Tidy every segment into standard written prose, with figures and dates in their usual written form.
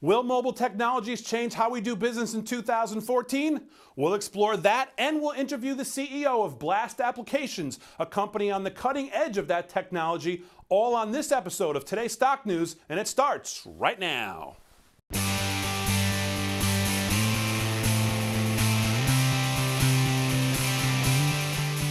Will mobile technologies change how we do business in 2014? We'll explore that, and we'll interview the CEO of Blast Applications, a company on the cutting edge of that technology, all on this episode of Today's Stock News, and it starts right now.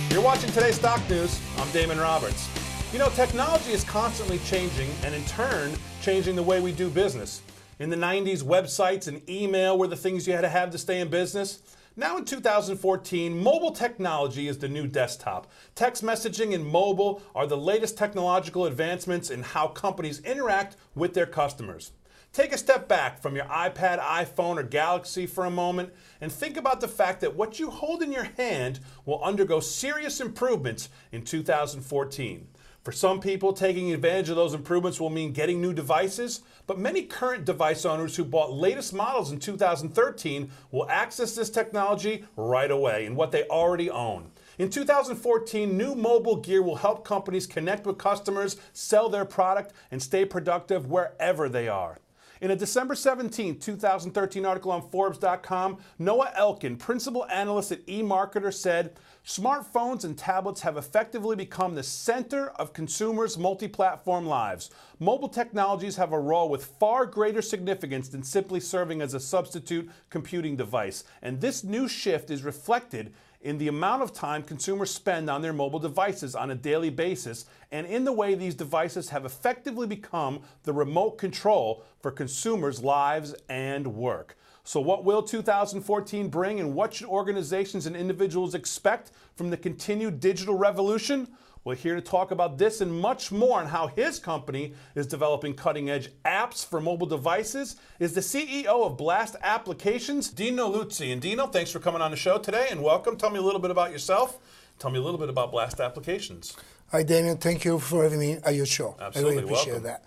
You're watching Today's Stock News. I'm Damon Roberts. You know, technology is constantly changing, and in turn, changing the way we do business. In the 90s, websites and email were the things you had to have to stay in business. Now in 2014, mobile technology is the new desktop. Text messaging and mobile are the latest technological advancements in how companies interact with their customers. Take a step back from your iPad, iPhone, or Galaxy for a moment and think about the fact that what you hold in your hand will undergo serious improvements in 2014. For some people, taking advantage of those improvements will mean getting new devices, but many current device owners who bought latest models in 2013 will access this technology right away in what they already own. In 2014, new mobile gear will help companies connect with customers, sell their product, and stay productive wherever they are. In a December 17, 2013 article on Forbes.com, Noah Elkin, principal analyst at eMarketer, said, "Smartphones and tablets have effectively become the center of consumers' multi-platform lives. Mobile technologies have a role with far greater significance than simply serving as a substitute computing device. And this new shift is reflected in the amount of time consumers spend on their mobile devices on a daily basis, and in the way these devices have effectively become the remote control for consumers' lives and work." So what will 2014 bring, and what should organizations and individuals expect from the continued digital revolution? We're here to talk about this and much more on how his company is developing cutting-edge apps for mobile devices is the CEO of Blast Applications, Dino Luzzi. And Dino, thanks for coming on the show today and welcome. Tell me a little bit about yourself. Tell me a little bit about Blast Applications. Hi, Damien. Thank you for having me at your show. Absolutely. I really appreciate welcome. that.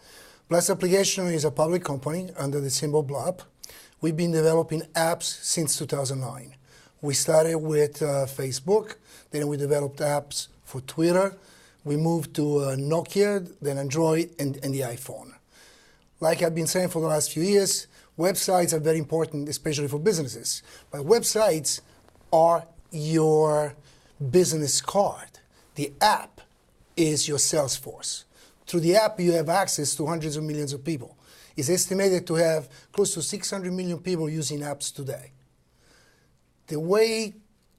Blast Applications is a public company under the symbol BLAP. We've been developing apps since 2009. We started with Facebook, then we developed apps for Twitter. We moved to Nokia, then Android, and the iPhone. Like I've been saying for the last few years, websites are very important, especially for businesses. But websites are your business card. The app is your sales force. Through the app, you have access to hundreds of millions of people. It's estimated to have close to 600 million people using apps today. The way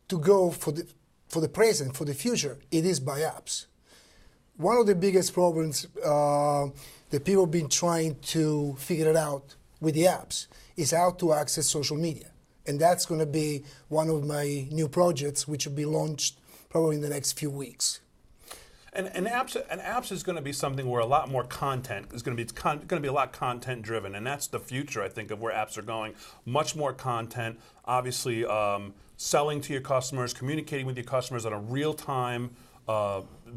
to go for the present, for the future, it is by apps. One of the biggest problems that people have been trying to figure it out with the apps is how to access social media. And that's going to be one of my new projects, which will be launched probably in the next few weeks. And apps is going to be something where a lot more content is going to be a lot content driven, and that's the future, I think, of where apps are going. Much more content, obviously selling to your customers, communicating with your customers on a real-time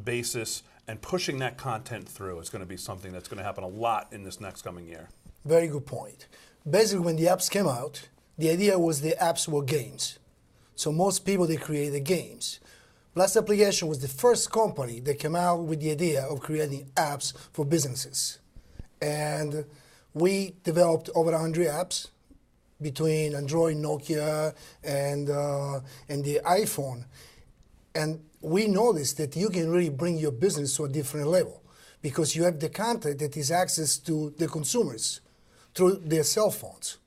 basis, and pushing that content through. It's going to be something that's going to happen a lot in this next coming year. Very good point. Basically, when the apps came out, the idea was the apps were games. So most people, they created games. Blast Application was the first company that came out with the idea of creating apps for businesses. And we developed over 100 apps between Android, Nokia, and the iPhone. And we noticed that you can really bring your business to a different level because you have the content that is access to the consumers through their cell phones.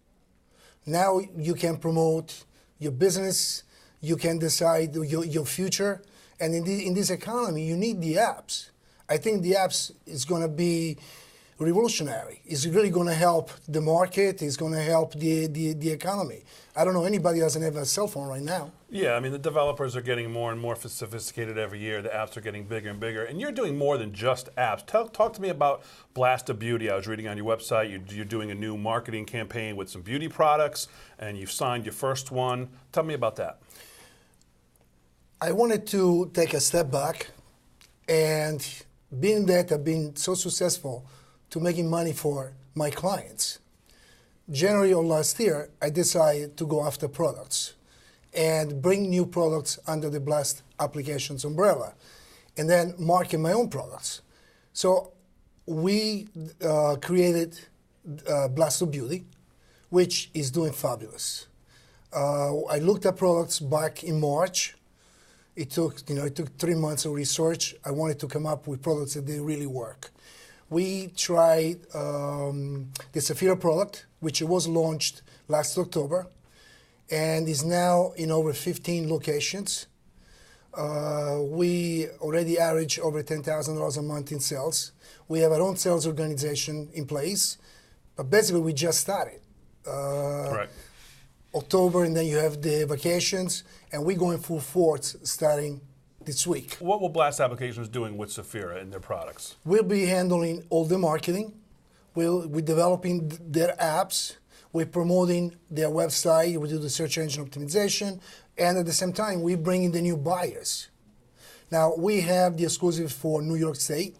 Now you can promote your business, you can decide your future, and in this economy, you need the apps. I think the apps is going to be revolutionary. It's really going to help the market. It's going to help the economy. I don't know anybody who doesn't have a cell phone right now. Yeah, I mean, the developers are getting more and more sophisticated every year. The apps are getting bigger and bigger. And you're doing more than just apps. Talk to me about Blast of Beauty. I was reading on your website, you're doing a new marketing campaign with some beauty products, and you've signed your first one. Tell me about that. I wanted to take a step back, and being that I've been so successful to making money for my clients, January of last year, I decided to go after products and bring new products under the Blast Applications umbrella, and then market my own products. So we created Blast of Beauty, which is doing fabulous. I looked at products back in March. It took 3 months of research. I wanted to come up with products that they really work. We tried the Saphira product, which was launched last October, and is now in over 15 locations. We already average over $10,000 a month in sales. We have our own sales organization in place, but basically we just started. Right. October, and then you have the vacations, and we're going full force starting this week. What will Blast Applications doing with Saphira and their products? We'll be handling all the marketing. We're developing their apps. We're promoting their website. We do the search engine optimization. And at the same time, we bring in the new buyers. Now, we have the exclusive for New York State,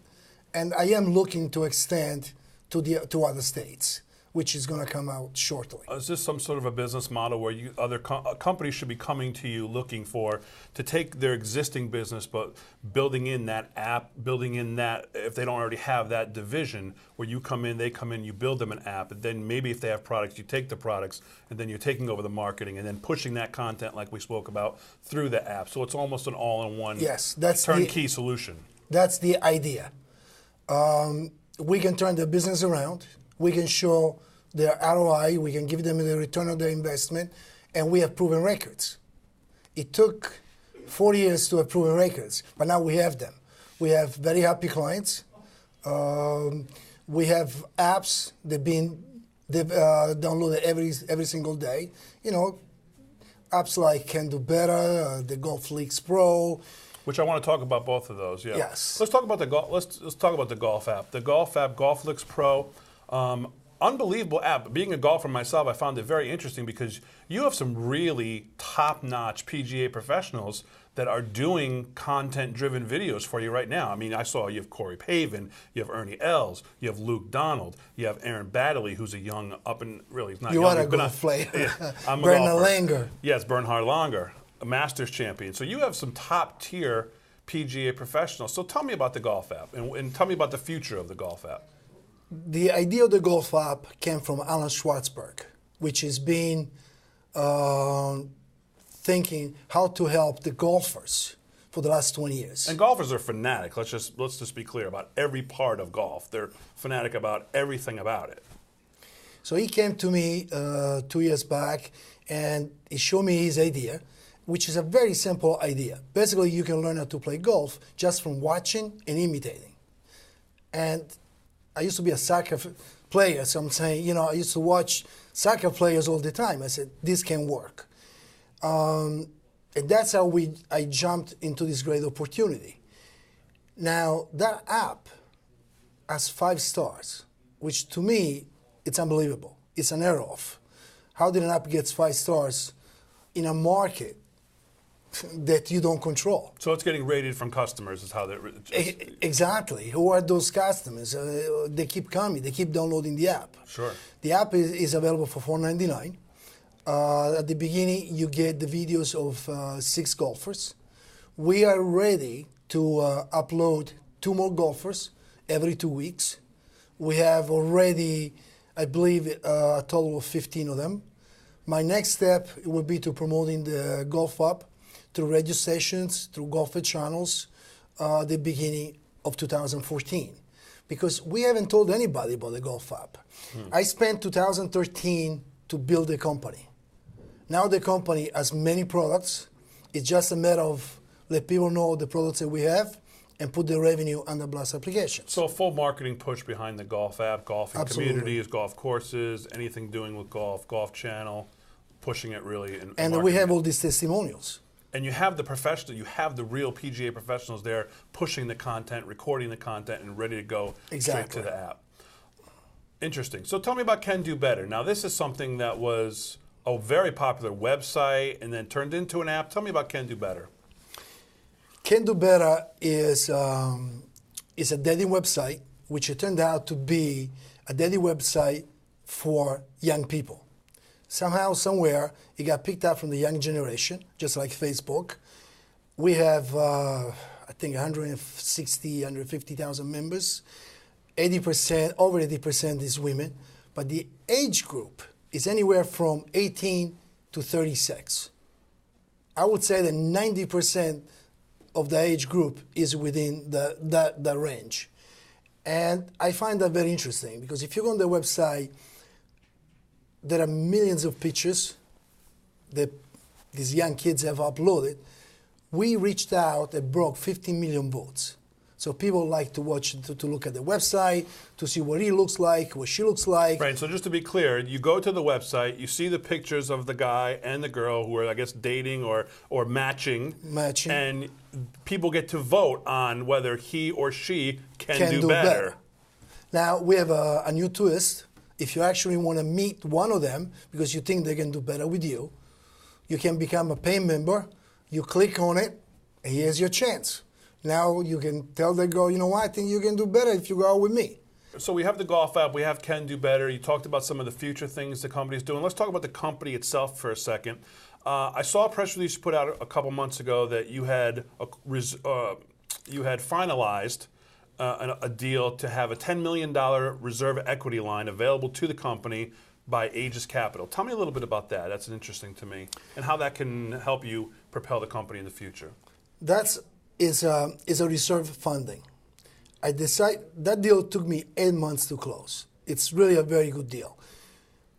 and I am looking to extend to other states, which is going to come out shortly. Is this some sort of a business model where other companies should be coming to you looking to take their existing business, but building in that app, building in that, if they don't already have that division, where you come in, they come in, you build them an app, and then maybe if they have products, you take the products, and then you're taking over the marketing, and then pushing that content, like we spoke about, through the app. So it's almost an all-in-one turnkey solution. That's the idea. We can turn the business around. We can show their ROI, we can give them the return on their investment, and we have proven records. It took 4 years to have proven records, but now we have them. We have very happy clients. We have apps they've downloaded every single day. Apps like Can Do Better, the Golf Leaks Pro. Which I want to talk about both of those. Yeah. Yes. Let's talk about the golf. Let's talk about the golf app. The golf app, Golf Leaks Pro. Unbelievable app. Being a golfer myself, I found it very interesting because you have some really top-notch PGA professionals that are doing content-driven videos for you right now. I mean, I saw you have Corey Pavin, you have Ernie Els, you have Luke Donald, you have Aaron Baddeley, who's a young he's not young. You are a golf player. Yeah, I'm a Bernhard golfer. Langer. Yes, Bernhard Langer, a Masters champion. So you have some top-tier PGA professionals. So tell me about the golf app, and tell me about the future of the golf app. The idea of the golf app came from Alan Schwartzberg, which has been thinking how to help the golfers for the last 20 years. And golfers are fanatic. Let's just be clear about every part of golf. They're fanatic about everything about it. So he came to me 2 years back, and he showed me his idea, which is a very simple idea. Basically, you can learn how to play golf just from watching and imitating. And I used to be a soccer player, so I'm saying, I used to watch soccer players all the time. I said, this can work. And that's how I jumped into this great opportunity. Now, that app has 5 stars, which to me, it's unbelievable. It's an error off. How did an app get 5 stars in a market that you don't control? So it's getting rated from customers is how they're... Exactly. Who are those customers? They keep coming. They keep downloading the app. Sure. The app is available for $4.99. At the beginning, you get the videos of 6 golfers. We are ready to upload 2 more golfers every 2 weeks. We have already, I believe, a total of 15 of them. My next step will be to promoting the golf app through radio stations, through golfer channels, the beginning of 2014. Because we haven't told anybody about the golf app. I spent 2013 to build the company. Now the company has many products. It's just a matter of let people know the products that we have and put the revenue on the Blast applications. So a full marketing push behind the golf app, golfing Absolutely. communities, golf courses, anything doing with golf channel, pushing it really. And we have all these testimonials. And you have the real PGA professionals there pushing the content, recording the content, and ready to go straight to the app. Interesting. So tell me about Can Do Better. Now this is something that was a very popular website and then turned into an app. Tell me about Can Do Better. Can Do Better is a dating website, which it turned out to be a dating website for young people. Somehow, somewhere, it got picked up from the young generation, just like Facebook. We have, I think, 160, 150,000 members. 80%, over 80% is women. But the age group is anywhere from 18 to 36. I would say that 90% of the age group is within that range. And I find that very interesting because if you go on the website, there are millions of pictures that these young kids have uploaded. We reached out and broke 15 million votes. So people like to watch, to look at the website, to see what he looks like, what she looks like. Right, so just to be clear, you go to the website, you see the pictures of the guy and the girl who are, I guess, dating or matching. And people get to vote on whether he or she can do better. Now, we have a new twist. If you actually want to meet one of them because you think they can do better with you, you can become a paying member. You click on it, and here's your chance. Now you can tell the girl, you know what, I think you can do better if you go out with me. So we have the golf app, we have Can Do Better. You talked about some of the future things the company's doing. Let's talk about the company itself for a second. I saw a press release you put out a couple months ago that you had finalized a deal to have a $10 million reserve equity line available to the company by Aegis Capital. Tell me a little bit about that. That's interesting to me, and how that can help you propel the company in the future. That is a reserve funding. That deal took me 8 months to close. It's really a very good deal.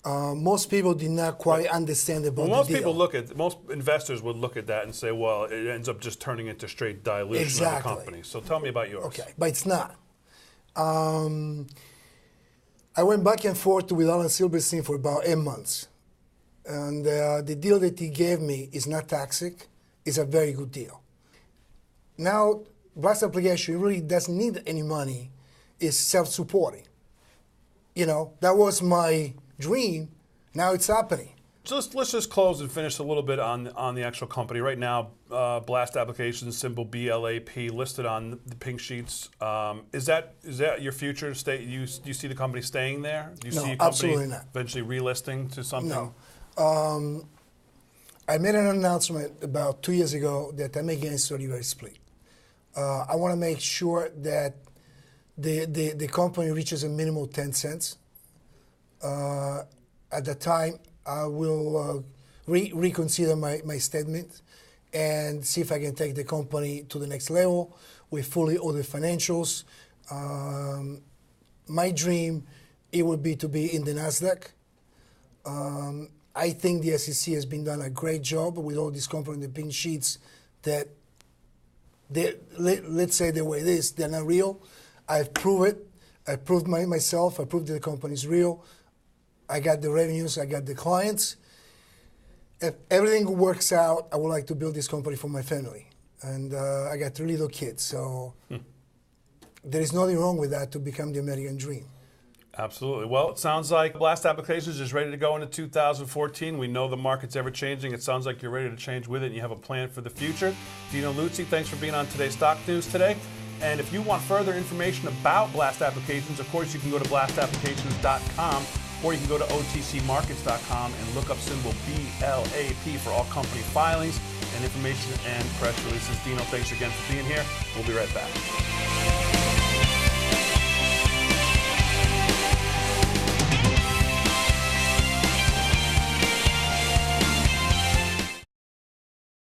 Most people did not quite understand about the deal. Most investors would look at that and say, well, it ends up just turning into straight dilution of the company. So tell me about yours. Okay, but it's not. I went back and forth with Alan Silberstein for about 8 months. And the deal that he gave me is not toxic. It's a very good deal. Now, Blast Application really doesn't need any money. It's self-supporting. You know, that was my dream. Now it's happening. So let's just close and finish a little bit on the actual company. Right now, Blast Applications, symbol BLAP, listed on the pink sheets. Is that your future? Do you see the company staying there? Do you see a company absolutely not. Eventually relisting to something? No. I made an announcement about 2 years ago that I'm against a reverse split. I want to make sure that the company reaches a minimum 10 cents. At the time, I will reconsider my statement and see if I can take the company to the next level with fully audited financials. My dream, it would be to be in the NASDAQ. I think the SEC has been done a great job with all these companies, the pink sheets, that let's say the way it is, they're not real. I've proved it. I proved myself. I proved that the company is real. I got the revenues. I got the clients. If everything works out, I would like to build this company for my family. And I got 3 little kids. So there is nothing wrong with that to become the American dream. Absolutely. Well, it sounds like Blast Applications is ready to go into 2014. We know the market's ever changing. It sounds like you're ready to change with it and you have a plan for the future. Dino Luzzi, thanks for being on today's Stock News today. And if you want further information about Blast Applications, of course, you can go to blastapplications.com or you can go to otcmarkets.com and look up symbol BLAP for all company filings and information and press releases. Dino, thanks again for being here. We'll be right back.